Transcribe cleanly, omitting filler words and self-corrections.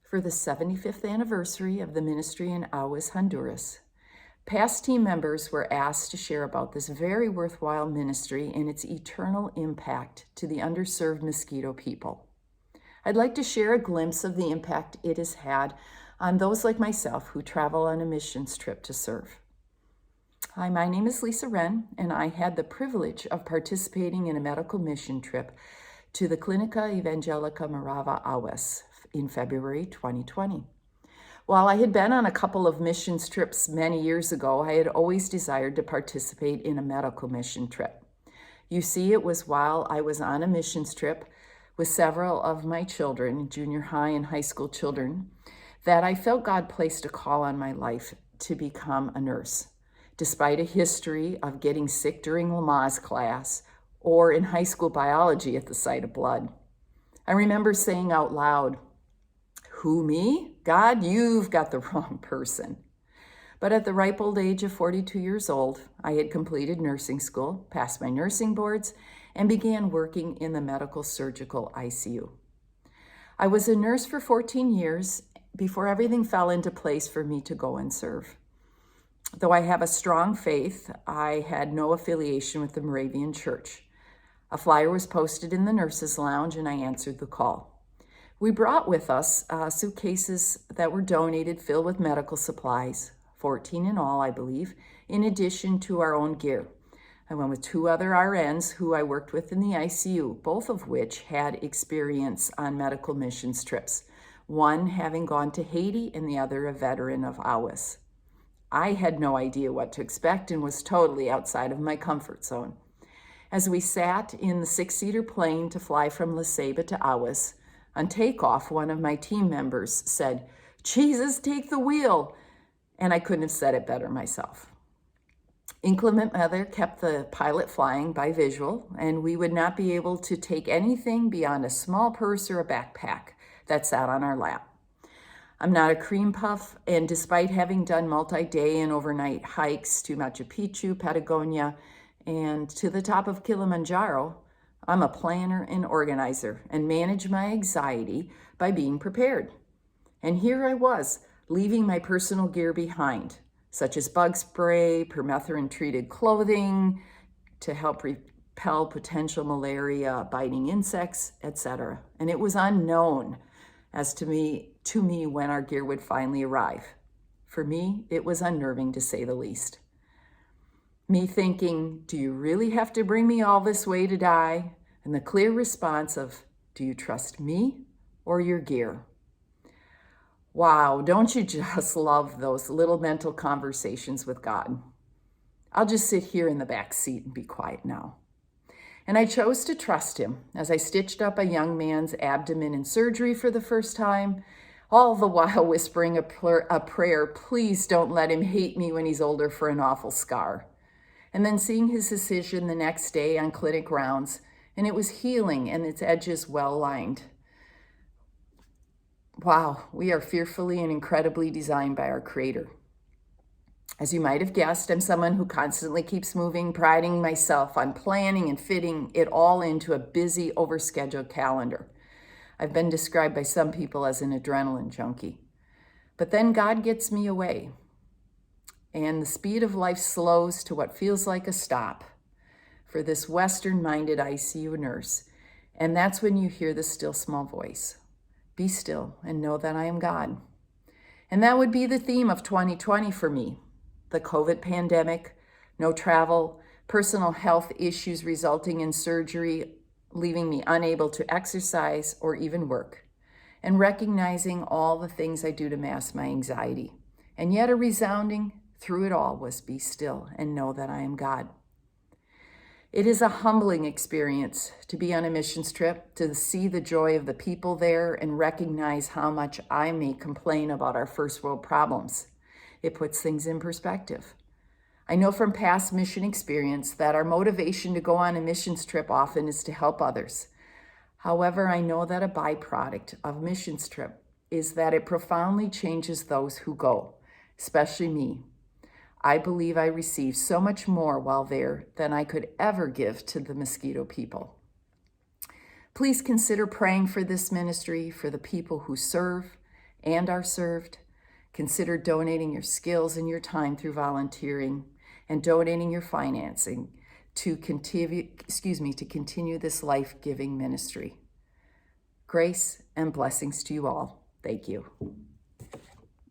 For the 75th anniversary of the ministry in Ahuas, Honduras, past team members were asked to share about this very worthwhile ministry and its eternal impact to the underserved mosquito people. I'd like to share a glimpse of the impact it has had on those like myself who travel on a missions trip to serve. Hi, my name is Lisa Renn, and I had the privilege of participating in a medical mission trip to the Clinica Evangelica Morava Ahuas in February 2020. While I had been on a couple of missions trips many years ago, I had always desired to participate in a medical mission trip. You see, it was while I was on a missions trip with several of my children, junior high and high school children, that I felt God placed a call on my life to become a nurse. Despite a history of getting sick during Lamaze class or in high school biology at the sight of blood. I remember saying out loud, "Who, me? God, you've got the wrong person." But at the ripe old age of 42 years old, I had completed nursing school, passed my nursing boards, and began working in the medical surgical ICU. I was a nurse for 14 years before everything fell into place for me to go and serve. Though I have a strong faith, I had no affiliation with the Moravian Church. A flyer was posted in the nurses' lounge, and I answered the call. We brought with us suitcases that were donated filled with medical supplies, 14 in all, I believe, in addition to our own gear. I went with two other RNs who I worked with in the ICU, both of which had experience on medical missions trips, one having gone to Haiti and the other a veteran of Ahuas. I had no idea what to expect and was totally outside of my comfort zone. As we sat in the 6-seater plane to fly from La Ceiba to Ahuas, on takeoff, one of my team members said, "Jesus, take the wheel," and I couldn't have said it better myself. Inclement weather kept the pilot flying by visual, and we would not be able to take anything beyond a small purse or a backpack that sat on our lap. I'm not a cream puff, and despite having done multi-day and overnight hikes to Machu Picchu, Patagonia, and to the top of Kilimanjaro, I'm a planner and organizer and manage my anxiety by being prepared. And here I was, leaving my personal gear behind, such as bug spray, permethrin-treated clothing to help repel potential malaria-biting insects, etc. And it was unknown as to me when our gear would finally arrive. For me, it was unnerving to say the least. Me thinking, do you really have to bring me all this way to die? And the clear response of, do you trust me or your gear? Wow, don't you just love those little mental conversations with God? I'll just sit here in the back seat and be quiet now. And I chose to trust him as I stitched up a young man's abdomen in surgery for the first time, all the while whispering a prayer, "Please don't let him hate me when he's older for an awful scar." And then seeing his incision the next day on clinic rounds, and it was healing and its edges well-lined. Wow, we are fearfully and incredibly designed by our Creator. As you might have guessed, I'm someone who constantly keeps moving, priding myself on planning and fitting it all into a busy, overscheduled calendar. I've been described by some people as an adrenaline junkie. But then God gets me away, and the speed of life slows to what feels like a stop for this Western-minded ICU nurse. And that's when you hear the still small voice. Be still and know that I am God. And that would be the theme of 2020 for me. The COVID pandemic, no travel, personal health issues resulting in surgery, leaving me unable to exercise or even work, and recognizing all the things I do to mask my anxiety. And yet a resounding through it all was, be still and know that I am God. It is a humbling experience to be on a missions trip, to see the joy of the people there and recognize how much I may complain about our first world problems. It puts things in perspective. I know from past mission experience that our motivation to go on a missions trip often is to help others. However, I know that a byproduct of missions trip is that it profoundly changes those who go, especially me. I believe I received so much more while there than I could ever give to the mosquito people. Please consider praying for this ministry, for the people who serve, and are served, consider donating your skills and your time through volunteering and donating your financing to continue this life-giving ministry. Grace and blessings to you all. Thank you.